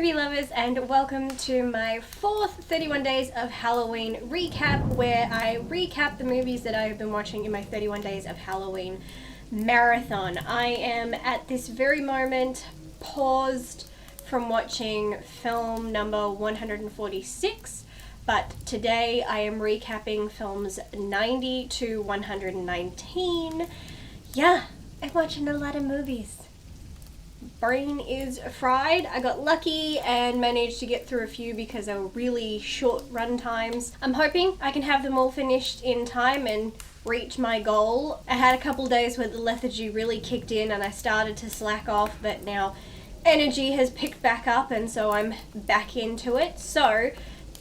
movie lovers, and welcome to my fourth 31 Days of Halloween recap, where I recap the movies that I have been watching in my 31 Days of Halloween marathon. I am at this very moment paused from watching film number 146, but today I am recapping films 90 to 119. Yeah, I'm watching a lot of movies. Brain is fried. I got lucky and managed to get through a few because they were really short run times. I'm hoping I can have them all finished in time and reach my goal. I had a couple days where the lethargy really kicked in and I started to slack off, but now energy has picked back up and so I'm back into it. So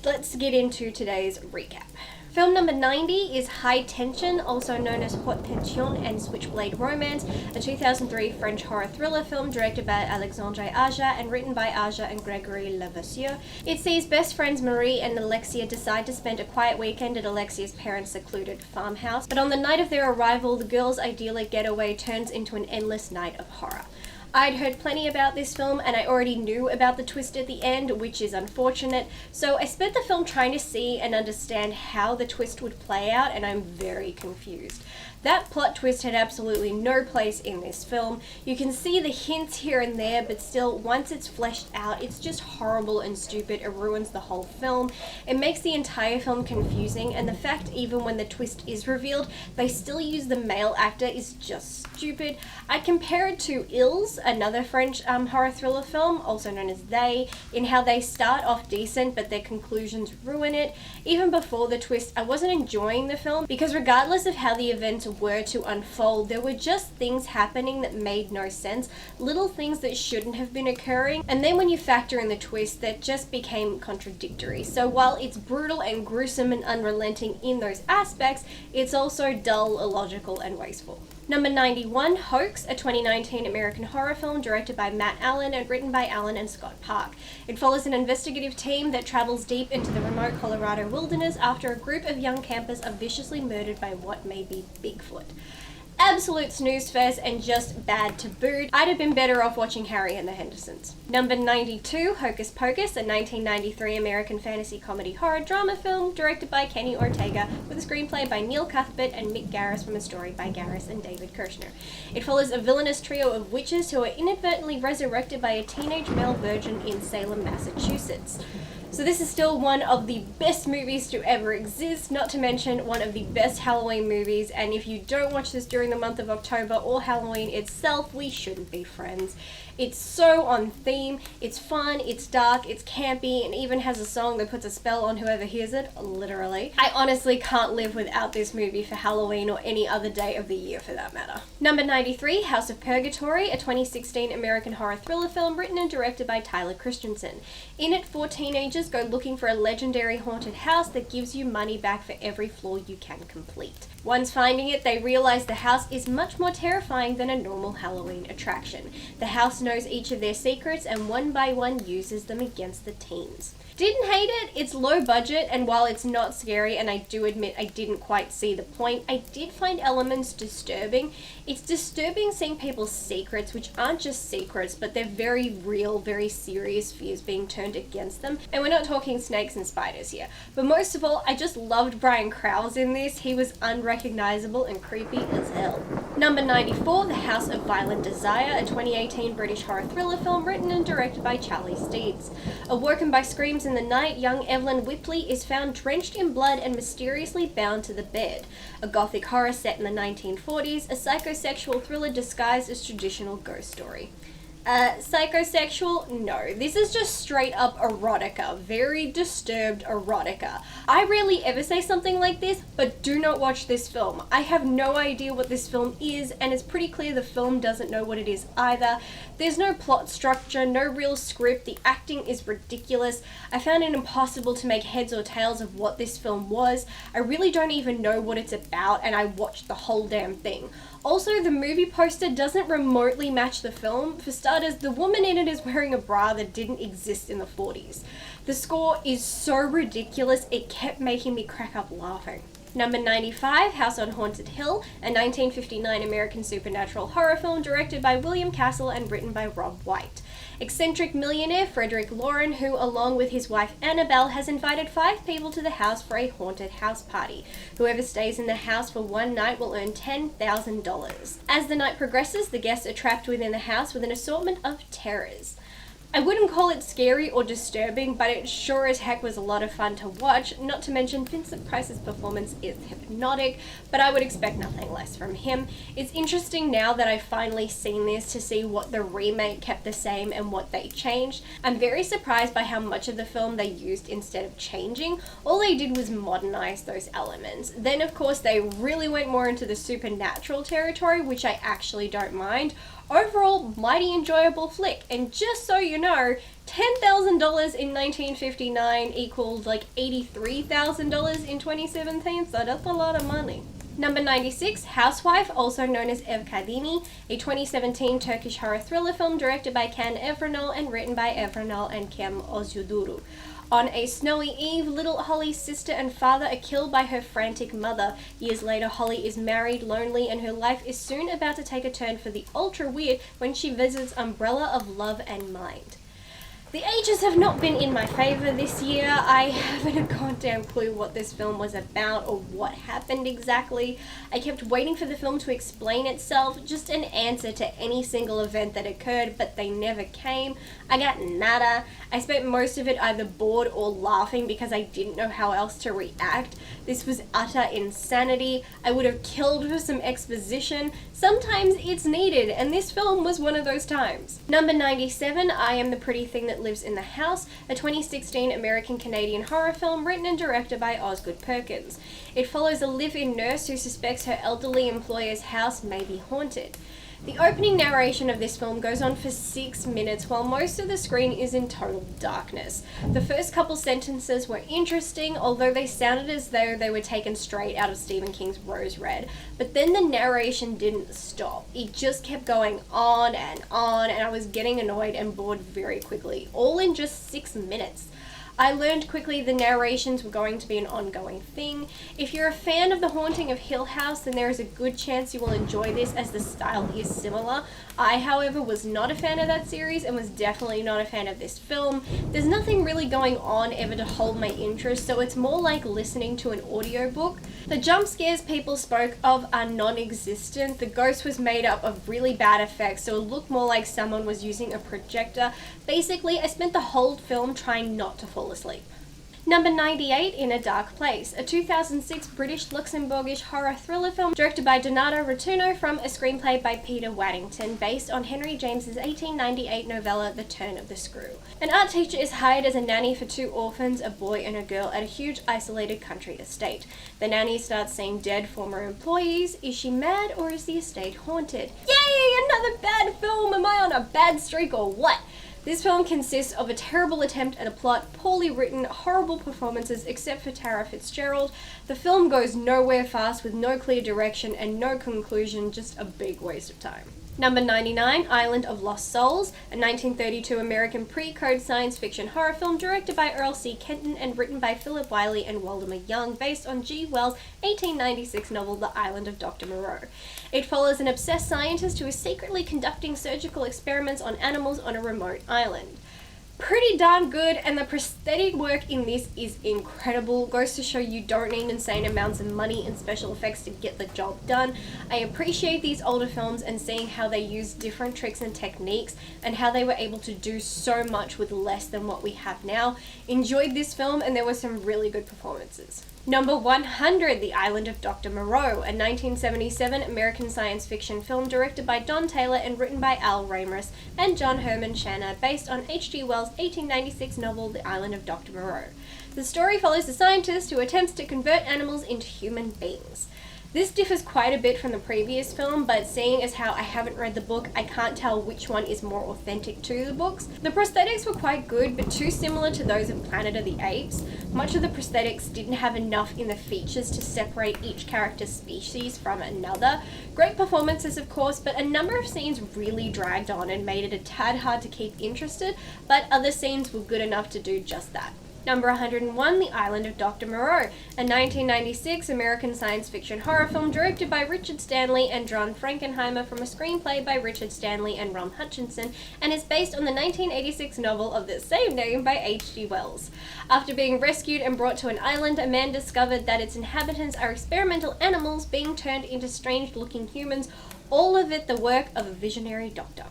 let's get into today's recap. Film number 90 is High Tension, also known as Haute Tension and Switchblade Romance, a 2003 French horror thriller film directed by Alexandre Aja and written by Aja and Gregory Levasseur. It sees best friends Marie and Alexia decide to spend a quiet weekend at Alexia's parents' secluded farmhouse, but on the night of their arrival, the girls' idyllic getaway turns into an endless night of horror. I'd heard plenty about this film and I already knew about the twist at the end, which is unfortunate, so I spent the film trying to see and understand how the twist would play out, and I'm very confused. That plot twist had absolutely no place in this film. You can see the hints here and there, but still, once it's fleshed out, it's just horrible and stupid. It ruins the whole film. It makes the entire film confusing, and the fact even when the twist is revealed, they still use the male actor is just stupid. I compare it to Ils, another French horror thriller film, also known as They, in how they start off decent, but their conclusions ruin it. Even before the twist, I wasn't enjoying the film, because regardless of how the events were to unfold, there were just things happening that made no sense, little things that shouldn't have been occurring, and then when you factor in the twist, that just became contradictory. So while it's brutal and gruesome and unrelenting in those aspects, it's also dull, illogical, and wasteful. Number 91, Hoax, a 2019 American horror film directed by Matt Allen and written by Allen and Scott Park. It follows an investigative team that travels deep into the remote Colorado wilderness after a group of young campers are viciously murdered by what may be Bigfoot. Absolute snooze fest and just bad to boot. I'd have been better off watching Harry and the Hendersons. Number 92, Hocus Pocus, a 1993 American fantasy comedy horror drama film directed by Kenny Ortega with a screenplay by Neil Cuthbert and Mick Garris from a story by Garris and David Kirshner. It follows a villainous trio of witches who are inadvertently resurrected by a teenage male virgin in Salem, Massachusetts. So this is still one of the best movies to ever exist, not to mention one of the best Halloween movies, and if you don't watch this during the month of October or Halloween itself, we shouldn't be friends. It's so on theme, it's fun, it's dark, it's campy, and even has a song that puts a spell on whoever hears it, literally. I honestly can't live without this movie for Halloween or any other day of the year for that matter. Number 93, House of Purgatory, a 2016 American horror thriller film written and directed by Tyler Christensen. In it, 4 teenagers go looking for a legendary haunted house that gives you money back for every floor you can complete. Once finding it, they realize the house is much more terrifying than a normal Halloween attraction. The house knows each of their secrets and one by one uses them against the teens. Didn't hate it. It's low budget, and while it's not scary, and I do admit I didn't quite see the point, I did find elements disturbing. It's disturbing seeing people's secrets, which aren't just secrets, but they're very real, very serious fears being turned against them. And we're not talking snakes and spiders here. But most of all, I just loved Brian Krause in this. He was unrecognizable and creepy as hell. Number 94, The House of Violent Desire, a 2018 British horror thriller film written and directed by Charlie Steeds. Awoken by screams in the night, young Evelyn Whipley is found drenched in blood and mysteriously bound to the bed. A gothic horror set in the 1940s, a psychosexual thriller disguised as traditional ghost story. Psychosexual? No. This is just straight up erotica. Very disturbed erotica. I rarely ever say something like this, but do not watch this film. I have no idea what this film is, and it's pretty clear the film doesn't know what it is either. There's no plot structure, no real script, the acting is ridiculous. I found it impossible to make heads or tails of what this film was. I really don't even know what it's about, and I watched the whole damn thing. Also, the movie poster doesn't remotely match the film. For starters, the woman in it is wearing a bra that didn't exist in the 40s. The score is so ridiculous, it kept making me crack up laughing. Number 95, House on Haunted Hill, a 1959 American supernatural horror film directed by William Castle and written by Rob White. Eccentric millionaire Frederick Lauren, who along with his wife Annabelle has invited 5 people to the house for a haunted house party. Whoever stays in the house for one night will earn $10,000. As the night progresses, the guests are trapped within the house with an assortment of terrors. I wouldn't call it scary or disturbing, but it sure as heck was a lot of fun to watch, not to mention Vincent Price's performance is hypnotic, but I would expect nothing less from him. It's interesting now that I've finally seen this to see what the remake kept the same and what they changed. I'm very surprised by how much of the film they used instead of changing. All they did was modernize those elements. Then of course they really went more into the supernatural territory, which I actually don't mind. Overall, mighty enjoyable flick, and just so you know, $10,000 in 1959 equaled like $83,000 in 2017, so that's a lot of money. Number 96, Housewife, also known as Ev Kadini, a 2017 Turkish horror thriller film directed by Can Evrenol and written by Evrenol and Kem Ozyuduru. On a snowy eve, little Holly's sister and father are killed by her frantic mother. Years later, Holly is married, lonely, and her life is soon about to take a turn for the ultra weird when she visits Umbrella of Love and Mind. The ages have not been in my favour this year. I haven't a goddamn clue what this film was about or what happened exactly. I kept waiting for the film to explain itself, just an answer to any single event that occurred, but they never came. I got nada. I spent most of it either bored or laughing because I didn't know how else to react. This was utter insanity. I would have killed for some exposition. Sometimes it's needed, and this film was one of those times. Number 97, I Am the Pretty Thing That Lives in the House, a 2016 American-Canadian horror film written and directed by Osgood Perkins. It follows a live-in nurse who suspects her elderly employer's house may be haunted. The opening narration of this film goes on for 6 minutes while most of the screen is in total darkness. The first couple sentences were interesting, although they sounded as though they were taken straight out of Stephen King's Rose Red, but then the narration didn't stop. It just kept going on, and I was getting annoyed and bored very quickly, all in just 6 minutes. I learned quickly the narrations were going to be an ongoing thing. If you're a fan of The Haunting of Hill House, then there is a good chance you will enjoy this as the style is similar. I, however, was not a fan of that series and was definitely not a fan of this film. There's nothing really going on ever to hold my interest, so it's more like listening to an audiobook. The jump scares people spoke of are non-existent. The ghost was made up of really bad effects, so it looked more like someone was using a projector. Basically, I spent the whole film trying not to fall asleep. Number 98, In a Dark Place, a 2006 British-Luxembourgish horror thriller film directed by Donato Rotunno from a screenplay by Peter Waddington based on Henry James's 1898 novella The Turn of the Screw. An art teacher is hired as a nanny for 2 orphans, a boy and a girl, at a huge isolated country estate. The nanny starts seeing dead former employees. Is she mad or is the estate haunted? Yay! Another bad film! Am I on a bad streak or what? This film consists of a terrible attempt at a plot, poorly written, horrible performances except for Tara Fitzgerald. The film goes nowhere fast with no clear direction and no conclusion, just a big waste of time. Number 99, Island of Lost Souls, a 1932 American pre-code science fiction horror film directed by Earl C. Kenton and written by Philip Wiley and Waldemar Young based on G. Wells' 1896 novel The Island of Dr. Moreau. It follows an obsessed scientist who is secretly conducting surgical experiments on animals on a remote island. Pretty darn good, and the prosthetic work in this is incredible. Goes to show you don't need insane amounts of money and special effects to get the job done. I appreciate these older films and seeing how they use different tricks and techniques and how they were able to do so much with less than what we have now. Enjoyed this film, and there were some really good performances. Number 100, The Island of Dr. Moreau, a 1977 American science fiction film directed by Don Taylor and written by Al Ramis and John Herman Shanna, based on H.G. Wells' 1896 novel The Island of Dr. Moreau. The story follows a scientist who attempts to convert animals into human beings. This differs quite a bit from the previous film, but seeing as how I haven't read the book, I can't tell which one is more authentic to the books. The prosthetics were quite good, but too similar to those of Planet of the Apes. Much of the prosthetics didn't have enough in the features to separate each character's species from another. Great performances, of course, but a number of scenes really dragged on and made it a tad hard to keep interested, but other scenes were good enough to do just that. Number 101, The Island of Dr. Moreau, a 1996 American science fiction horror film directed by Richard Stanley and John Frankenheimer from a screenplay by Richard Stanley and Ron Hutchinson, and is based on the 1986 novel of the same name by H.G. Wells. After being rescued and brought to an island, a man discovered that its inhabitants are experimental animals being turned into strange-looking humans, all of it the work of a visionary doctor.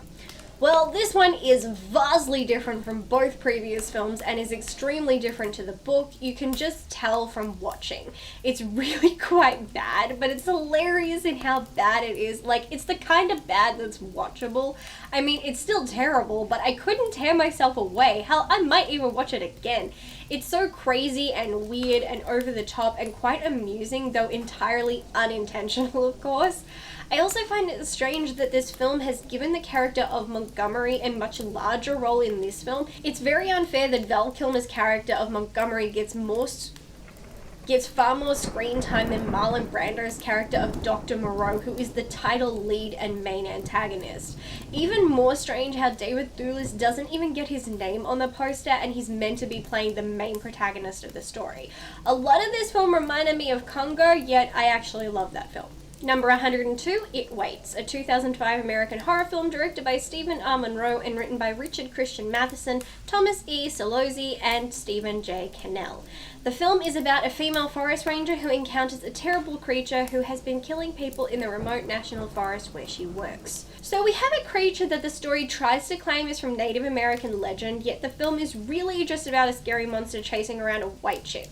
Well, this one is vastly different from both previous films and is extremely different to the book. You can just tell from watching. It's really quite bad, but it's hilarious in how bad it is. Like, it's the kind of bad that's watchable. I mean, it's still terrible, but I couldn't tear myself away. Hell, I might even watch it again. It's so crazy and weird and over the top and quite amusing, though entirely unintentional, of course. I also find it strange that this film has given the character of Montgomery a much larger role in this film. It's very unfair that Val Kilmer's character of Montgomery gets far more screen time than Marlon Brando's character of Dr. Moreau, who is the title lead and main antagonist. Even more strange how David Thewlis doesn't even get his name on the poster, and he's meant to be playing the main protagonist of the story. A lot of this film reminded me of Congo, yet I actually love that film. Number 102, It Waits, a 2005 American horror film directed by Stephen R. Monroe and written by Richard Christian Matheson, Thomas E. Solozzi, and Stephen J. Cannell. The film is about a female forest ranger who encounters a terrible creature who has been killing people in the remote national forest where she works. So we have a creature that the story tries to claim is from Native American legend, yet the film is really just about a scary monster chasing around a white chick.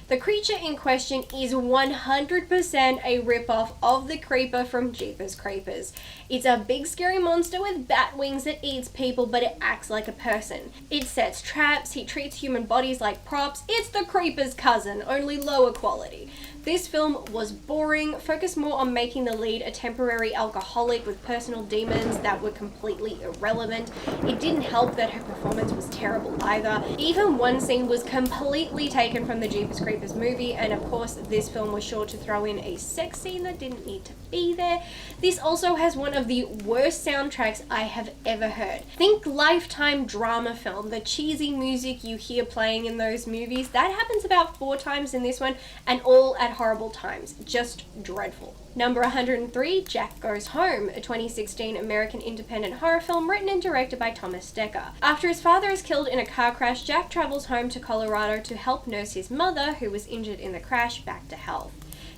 The creature in question is 100% a ripoff of the Creeper from Jeepers Creepers. It's a big scary monster with bat wings that eats people, but it acts like a person. It sets traps, he treats human bodies like props. It's the Creeper's cousin, only lower quality. This film was boring, focused more on making the lead a temporary alcoholic with personal demons that were completely irrelevant. It didn't help that her performance was terrible either. Even one scene was completely taken from the Jeepers Creepers movie, and of course this film was sure to throw in a sex scene that didn't need to be there. This also has one of the worst soundtracks I have ever heard. Think Lifetime drama film, the cheesy music you hear playing in those movies. That happens about 4 times in this one, and all at horrible times. Just dreadful. Number 103, Jack Goes Home, a 2016 American independent horror film written and directed by Thomas Dekker. After his father is killed in a car crash, Jack travels home to Colorado to help nurse his mother, who was injured in the crash, back to health.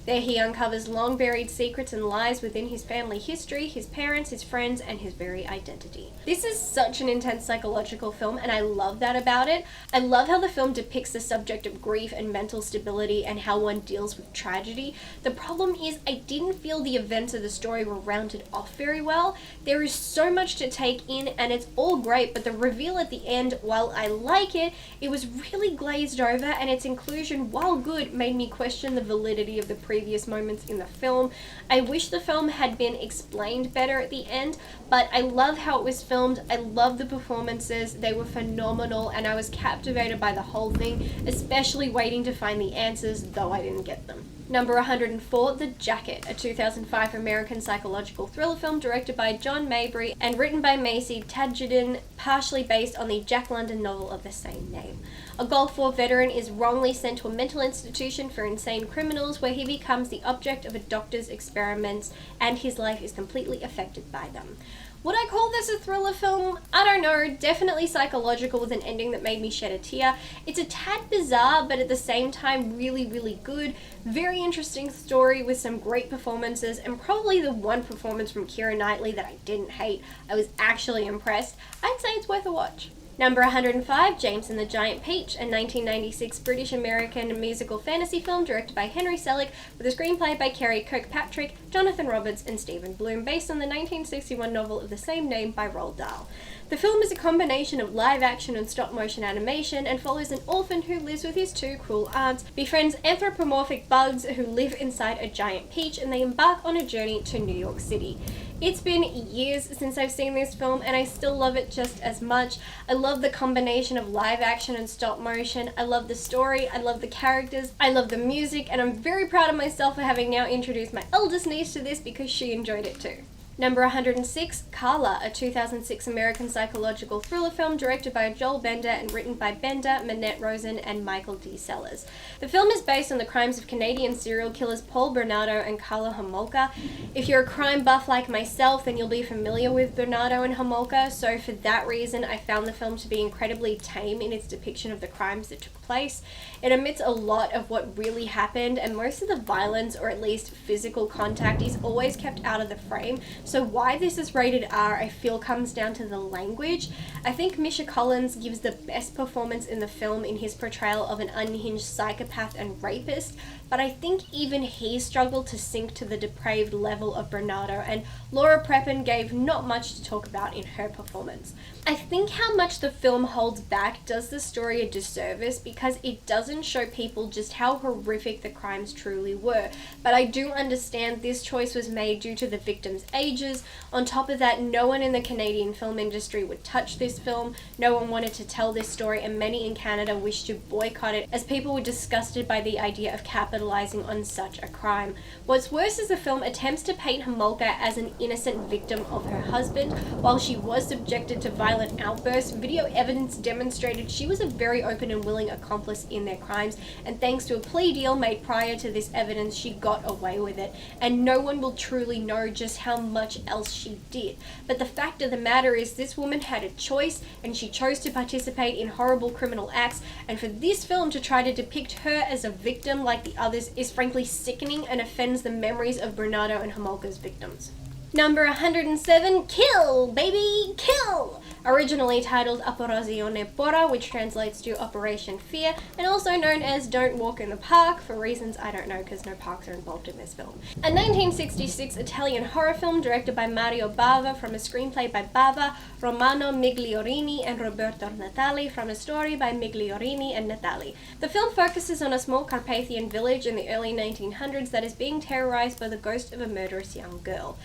There he uncovers long-buried secrets and lies within his family history, his parents, his friends, and his very identity. This is such an intense psychological film, and I love that about it. I love how the film depicts the subject of grief and mental stability and how one deals with tragedy. The problem is I didn't feel the events of the story were rounded off very well. There is so much to take in, and it's all great, but the reveal at the end, while I like it, it was really glazed over, and its inclusion, while good, made me question the validity of the previous moments in the film. I wish the film had been explained better at the end, but I love how it was filmed. I love the performances. They were phenomenal, and I was captivated by the whole thing, especially waiting to find the answers, though I didn't get them. Number 104, The Jacket, a 2005 American psychological thriller film directed by John Mabry and written by Macy Tadjidin, partially based on the Jack London novel of the same name. A Gulf War veteran is wrongly sent to a mental institution for insane criminals where he becomes the object of a doctor's experiments, and his life is completely affected by them. Would I call this a thriller film? I don't know. Definitely psychological with an ending that made me shed a tear. It's a tad bizarre, but at the same time really, really good. Very interesting story with some great performances, and probably the one performance from Keira Knightley that I didn't hate. I was actually impressed. I'd say it's worth a watch. Number 105, James and the Giant Peach, a 1996 British-American musical fantasy film directed by Henry Selick with a screenplay by Kerry Kirkpatrick, Jonathan Roberts, and Stephen Bloom, based on the 1961 novel of the same name by Roald Dahl. The film is a combination of live action and stop-motion animation and follows an orphan who lives with his 2 cruel aunts, befriends anthropomorphic bugs who live inside a giant peach, and they embark on a journey to New York City. It's been years since I've seen this film, and I still love it just as much. I love the combination of live action and stop motion. I love the story, I love the characters, I love the music, and I'm very proud of myself for having now introduced my eldest niece to this because she enjoyed it too. Number 106, Carla, a 2006 American psychological thriller film directed by Joel Bender and written by Bender, Manette Rosen, and Michael D. Sellers. The film is based on the crimes of Canadian serial killers Paul Bernardo and Karla Homolka. If you're a crime buff like myself, then you'll be familiar with Bernardo and Homolka, so for that reason I found the film to be incredibly tame in its depiction of the crimes that took place. It omits a lot of what really happened, and most of the violence, or at least physical contact, is always kept out of the frame. So why this is rated R, I feel, comes down to the language. I think Misha Collins gives the best performance in the film in his portrayal of an unhinged psychopath and rapist, but I think even he struggled to sink to the depraved level of Bernardo, and Laura Prepon gave not much to talk about in her performance. I think how much the film holds back does the story a disservice because it doesn't show people just how horrific the crimes truly were, but I do understand this choice was made due to the victims' ages. On top of that, no one in the Canadian film industry would touch this film, no one wanted to tell this story, and many in Canada wished to boycott it as people were disgusted by the idea of capitalizing on such a crime. What's worse is the film attempts to paint Homolka as an innocent victim of her husband. While she was subjected to violent outbursts, video evidence demonstrated she was a very open and willing accomplice in their crimes, and thanks to a plea deal made prior to this evidence, she got away with it, and no one will truly know just how much else she did. But the fact of the matter is this woman had a choice, and she chose to participate in horrible criminal acts, and for this film to try to depict her as a victim like the others is frankly sickening and offends the memories of Bernardo and Homolka's victims. Number 107, Kill, baby, kill! Originally titled Operazione Porra, which translates to Operation Fear, and also known as Don't Walk in the Park, for reasons I don't know because no parks are involved in this film. A 1966 Italian horror film directed by Mario Bava from a screenplay by Bava, Romano Migliorini and Roberto Natali from a story by Migliorini and Natali. The film focuses on a small Carpathian village in the early 1900s that is being terrorized by the ghost of a murderous young girl.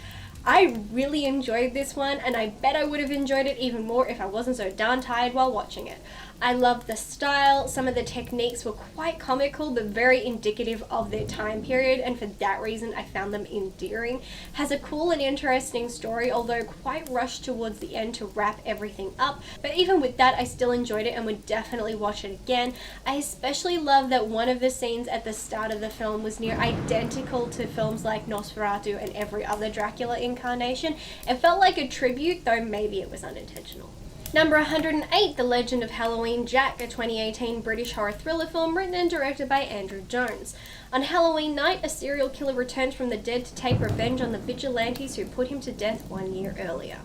I really enjoyed this one, and I bet I would have enjoyed it even more if I wasn't so darn tired while watching it. I loved the style, some of the techniques were quite comical but very indicative of their time period, and for that reason I found them endearing. Has a cool and interesting story, although quite rushed towards the end to wrap everything up, but even with that I still enjoyed it and would definitely watch it again. I especially love that one of the scenes at the start of the film was near identical to films like Nosferatu and every other Dracula incarnation. It felt like a tribute, though maybe it was unintentional. Number 108, The Legend of Halloween Jack, a 2018 British horror thriller film written and directed by Andrew Jones. On Halloween night, a serial killer returns from the dead to take revenge on the vigilantes who put him to death 1 year earlier.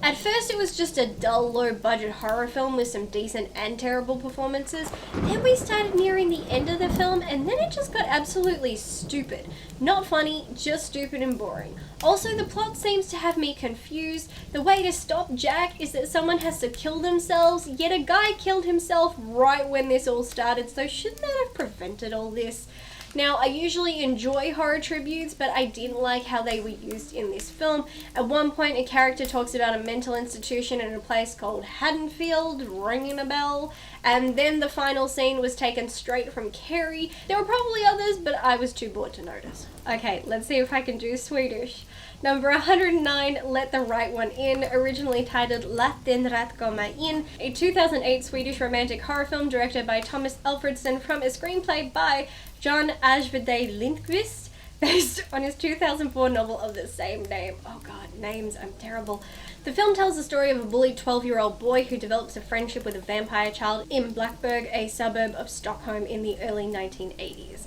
At first it was just a dull, low-budget horror film with some decent and terrible performances. Then we started nearing the end of the film, and then it just got absolutely stupid. Not funny, just stupid and boring. Also, the plot seems to have me confused. The way to stop Jack is that someone has to kill themselves, yet a guy killed himself right when this all started, so shouldn't that have prevented all this? Now, I usually enjoy horror tributes, but I didn't like how they were used in this film. At one point, a character talks about a mental institution in a place called Haddonfield, ringing a bell, and then the final scene was taken straight from Carrie. There were probably others, but I was too bored to notice. Okay, let's see if I can do Swedish. Number 109, Let the Right One In, originally titled Låt den rätt komma in, a 2008 Swedish romantic horror film directed by Thomas Alfredson from a screenplay by John Ajvide Lindqvist, based on his 2004 novel of the same name. Oh god, names, I'm terrible. The film tells the story of a bullied 12-year-old boy who develops a friendship with a vampire child in Blackberg, a suburb of Stockholm in the early 1980s.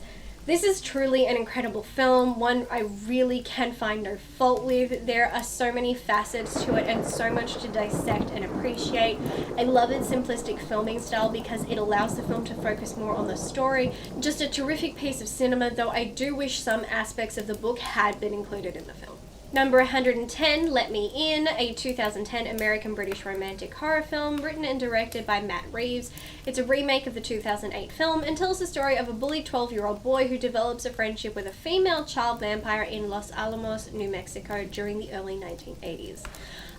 This is truly an incredible film, one I really can find no fault with. There are so many facets to it and so much to dissect and appreciate. I love its simplistic filming style because it allows the film to focus more on the story. Just a terrific piece of cinema, though I do wish some aspects of the book had been included in the film. Number 110, Let Me In, a 2010 American-British romantic horror film written and directed by Matt Reeves. It's a remake of the 2008 film and tells the story of a bullied 12-year-old boy who develops a friendship with a female child vampire in Los Alamos, New Mexico during the early 1980s.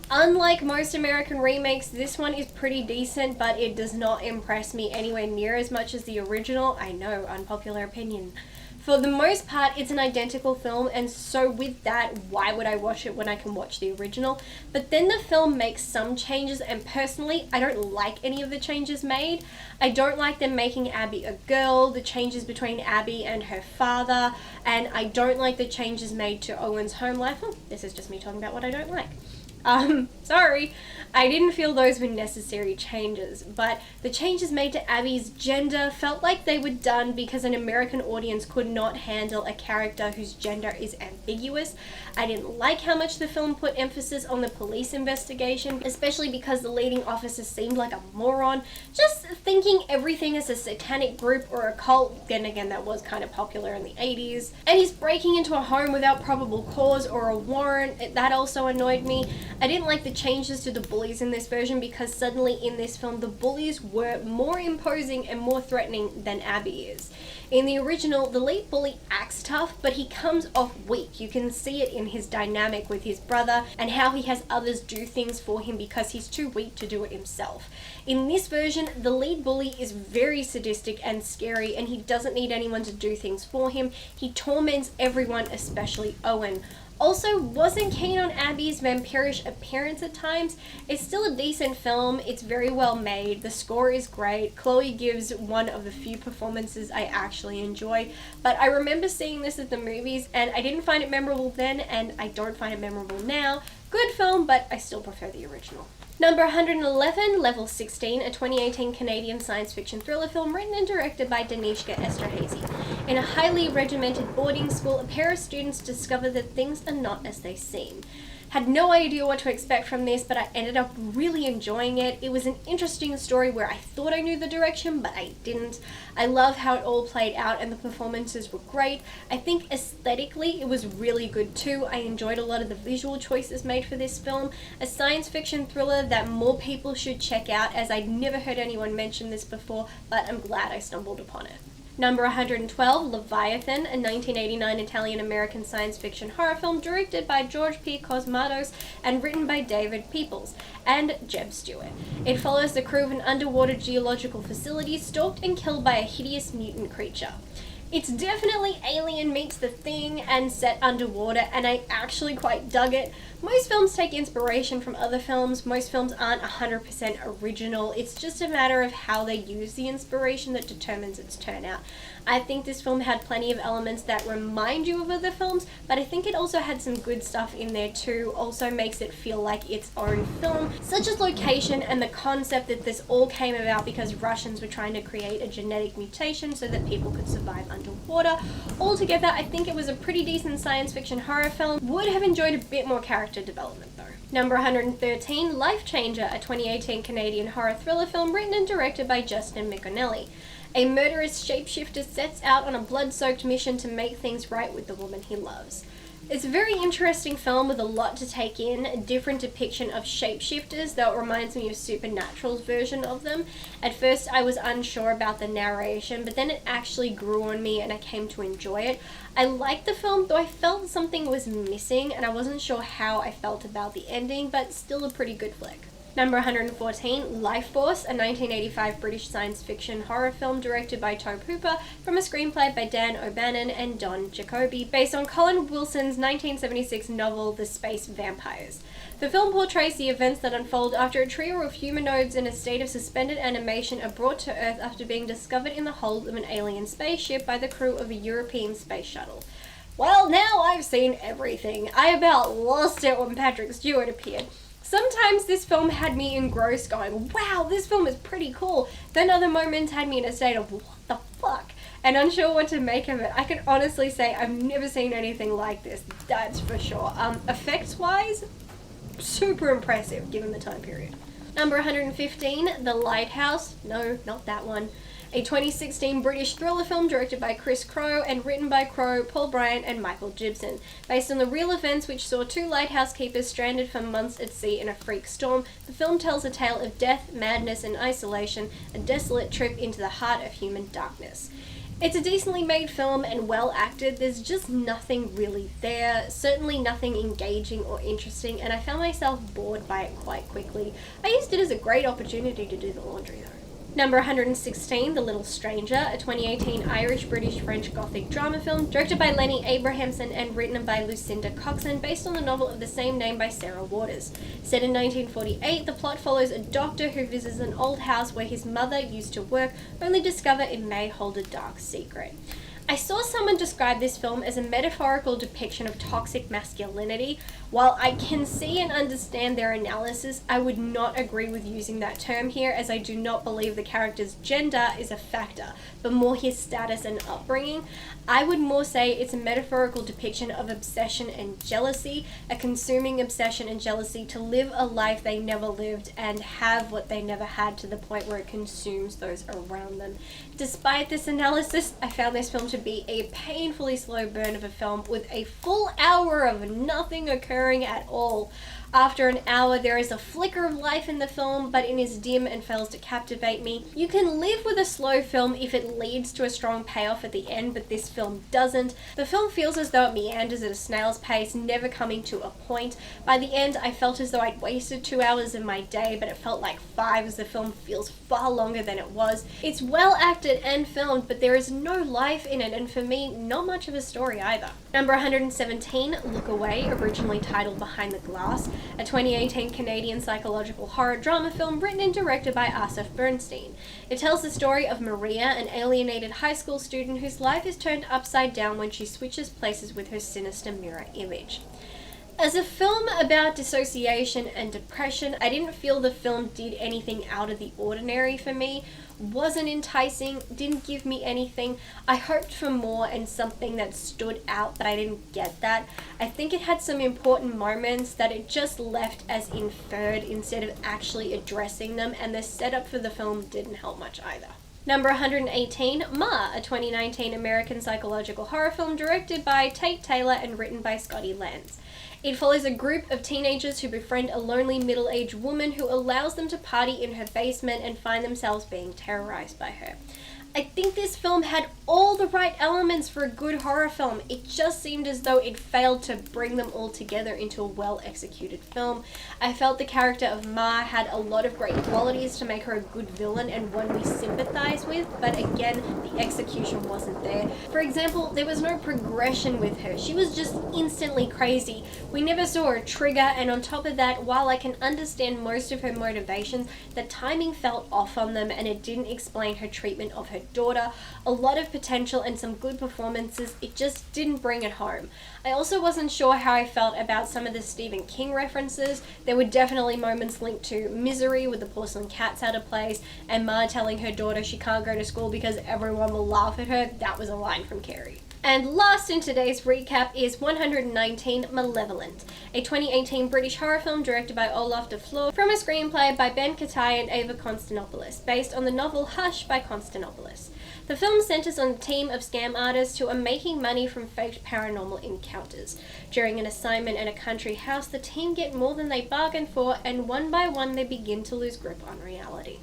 Unlike most American remakes, this one is pretty decent, but it does not impress me anywhere near as much as the original. I know, unpopular opinion. For the most part, it's an identical film, and so with that, why would I watch it when I can watch the original? But then the film makes some changes, and personally, I don't like any of the changes made. I don't like them making Abby a girl, the changes between Abby and her father, and I don't like the changes made to Owen's home life. Oh, this is just me talking about what I don't like. Sorry, I didn't feel those were necessary changes, but the changes made to Abby's gender felt like they were done because an American audience could not handle a character whose gender is ambiguous. I didn't like how much the film put emphasis on the police investigation, especially because the leading officer seemed like a moron, just thinking everything is a satanic group or a cult. Then again, that was kind of popular in the 80s. And he's breaking into a home without probable cause or a warrant. That also annoyed me. I didn't like the changes to the bullies in this version because suddenly in this film the bullies were more imposing and more threatening than Abby is. In the original, the lead bully acts tough, but he comes off weak. You can see it in his dynamic with his brother and how he has others do things for him because he's too weak to do it himself. In this version, the lead bully is very sadistic and scary, and he doesn't need anyone to do things for him. He torments everyone, especially Owen. Also, wasn't keen on Abby's vampirish appearance at times. It's still a decent film, it's very well made, the score is great, Chloe gives one of the few performances I actually enjoy, but I remember seeing this at the movies and I didn't find it memorable then and I don't find it memorable now. Good film, but I still prefer the original. Number 111, Level 16, a 2018 Canadian science fiction thriller film written and directed by Danishka Esterhazy. In a highly regimented boarding school, a pair of students discover that things are not as they seem. Had no idea what to expect from this, but I ended up really enjoying it. It was an interesting story where I thought I knew the direction, but I didn't. I love how it all played out and the performances were great. I think aesthetically it was really good too. I enjoyed a lot of the visual choices made for this film. A science fiction thriller that more people should check out, as I'd never heard anyone mention this before, but I'm glad I stumbled upon it. Number 112, Leviathan, a 1989 Italian-American science fiction horror film directed by George P. Cosmatos and written by David Peoples and Jeb Stewart. It follows the crew of an underwater geological facility stalked and killed by a hideous mutant creature. It's definitely Alien meets The Thing and set underwater, and I actually quite dug it. Most films take inspiration from other films. Most films aren't 100% original. It's just a matter of how they use the inspiration that determines its turnout. I think this film had plenty of elements that remind you of other films, but I think it also had some good stuff in there too. Also makes it feel like its own film, such as location and the concept that this all came about because Russians were trying to create a genetic mutation so that people could survive underwater. Altogether, I think it was a pretty decent science fiction horror film. Would have enjoyed a bit more character development though. Number 113, Life Changer, a 2018 Canadian horror thriller film written and directed by Justin McConnelly. A murderous shapeshifter sets out on a blood-soaked mission to make things right with the woman he loves. It's a very interesting film with a lot to take in, a different depiction of shapeshifters, though it reminds me of Supernatural's version of them. At first I was unsure about the narration, but then it actually grew on me and I came to enjoy it. I liked the film, though I felt something was missing and I wasn't sure how I felt about the ending, but still a pretty good flick. Number 114, Life Force, a 1985 British science fiction horror film directed by Tobe Hooper from a screenplay by Dan O'Bannon and Don Jacoby, based on Colin Wilson's 1976 novel The Space Vampires. The film portrays the events that unfold after a trio of humanoids in a state of suspended animation are brought to Earth after being discovered in the hold of an alien spaceship by the crew of a European space shuttle. Well, now I've seen everything. I about lost it when Patrick Stewart appeared. Sometimes this film had me engrossed going, wow, this film is pretty cool. Then other moments had me in a state of, what the fuck? And unsure what to make of it. I can honestly say I've never seen anything like this, that's for sure. Effects-wise, super impressive given the time period. Number 115, The Lighthouse. No, not that one. A 2016 British thriller film directed by Chris Crowe and written by Crowe, Paul Bryant and Michael Gibson. Based on the real events which saw two lighthouse keepers stranded for months at sea in a freak storm, the film tells a tale of death, madness and isolation, a desolate trip into the heart of human darkness. It's a decently made film and well acted. There's just nothing really there, certainly nothing engaging or interesting, and I found myself bored by it quite quickly. I used it as a great opportunity to do the laundry though. Number 116, The Little Stranger, a 2018 Irish-British-French gothic drama film directed by Lenny Abrahamson and written by Lucinda Coxon, based on the novel of the same name by Sarah Waters. Set in 1948, the plot follows a doctor who visits an old house where his mother used to work, only to discover it may hold a dark secret. I saw someone describe this film as a metaphorical depiction of toxic masculinity. While I can see and understand their analysis, I would not agree with using that term here, as I do not believe the character's gender is a factor, but more his status and upbringing. I would more say it's a metaphorical depiction of obsession and jealousy, a consuming obsession and jealousy to live a life they never lived and have what they never had, to the point where it consumes those around them. Despite this analysis, I found this film to be a painfully slow burn of a film with a full hour of nothing occurring at all. After an hour, there is a flicker of life in the film, but it is dim and fails to captivate me. You can live with a slow film if it leads to a strong payoff at the end, but this film doesn't. The film feels as though it meanders at a snail's pace, never coming to a point. By the end, I felt as though I'd wasted 2 hours of my day, but it felt like 5, as the film feels far longer than it was. It's well acted and filmed, but there is no life in it, and for me, not much of a story either. Number 117, Look Away, originally titled Behind the Glass, a 2018 Canadian psychological horror drama film written and directed by Asif Bernstein. It tells the story of Maria, an alienated high school student whose life is turned upside down when she switches places with her sinister mirror image. As a film about dissociation and depression, I didn't feel the film did anything out of the ordinary for me. Wasn't enticing, didn't give me anything. I hoped for more and something that stood out, but I didn't get that. I think it had some important moments that it just left as inferred instead of actually addressing them, and the setup for the film didn't help much either. Number 118, Ma, a 2019 American psychological horror film directed by Tate Taylor and written by Scotty Lenz. It follows a group of teenagers who befriend a lonely middle-aged woman who allows them to party in her basement and find themselves being terrorized by her. I think this film had all the right elements for a good horror film. It just seemed as though it failed to bring them all together into a well-executed film. I felt the character of Ma had a lot of great qualities to make her a good villain and one we sympathize with, but again, the execution wasn't there. For example, there was no progression with her. She was just instantly crazy. We never saw a trigger, and on top of that, while I can understand most of her motivations, the timing felt off on them, and it didn't explain her treatment of her daughter. A lot of potential and some good performances, it just didn't bring it home. I also wasn't sure how I felt about some of the Stephen King references. There were definitely moments linked to Misery with the porcelain cats out of place, and Ma telling her daughter she can't go to school because everyone will laugh at her. That was a line from Carrie. And last in today's recap is 119 Malevolent, a 2018 British horror film directed by Olaf de Fleur from a screenplay by Ben Katai and Ava Konstantinopoulos, based on the novel Hush by Konstantinopoulos. The film centers on a team of scam artists who are making money from faked paranormal encounters. During an assignment in a country house, the team get more than they bargained for, and one by one they begin to lose grip on reality.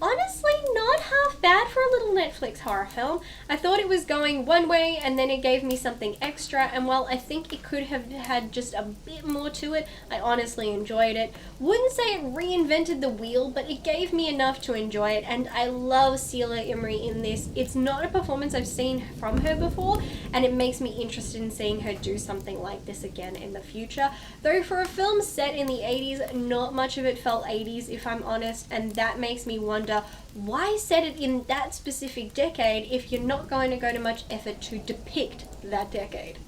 Honestly, not half bad for a little Netflix horror film. I thought it was going one way and then it gave me something extra, and while I think it could have had just a bit more to it, I honestly enjoyed it. Wouldn't say it reinvented the wheel, but it gave me enough to enjoy it, and I love Celia Imrie in this. It's not a performance I've seen from her before, and it makes me interested in seeing her do something like this again in the future. Though for a film set in the 80s, not much of it felt 80s if I'm honest, and that makes me wonder why set it in that specific decade if you're not going to go to much effort to depict that decade.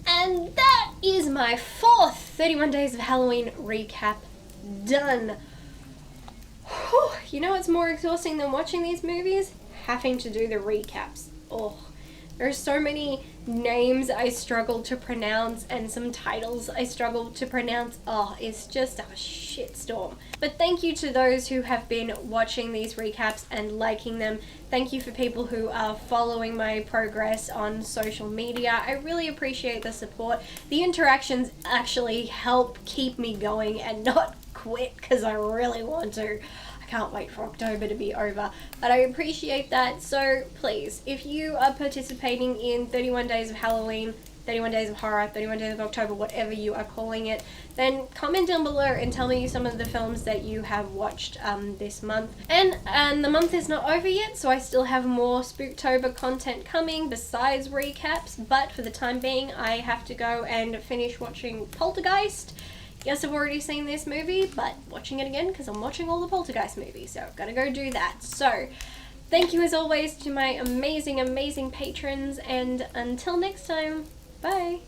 And that is my fourth 31 Days of Halloween recap done. Whew, you know what's more exhausting than watching these movies? Having to do the recaps. Oh, there are so many names I struggle to pronounce and some titles I struggle to pronounce. Oh, it's just a shitstorm. But thank you to those who have been watching these recaps and liking them. Thank you for people who are following my progress on social media. I really appreciate the support. The interactions actually help keep me going and not quit because I really want to. Can't wait for October to be over, but I appreciate that. So please, if you are participating in 31 Days of Halloween, 31 Days of Horror, 31 Days of October, whatever you are calling it, then comment down below and tell me some of the films that you have watched this month. And the month is not over yet, so I still have more Spooktober content coming besides recaps, but for the time being I have to go and finish watching Poltergeist. Yes, I've already seen this movie, but watching it again because I'm watching all the Poltergeist movies, so I've got to go do that. So, thank you as always to my amazing, amazing patrons, and until next time, bye!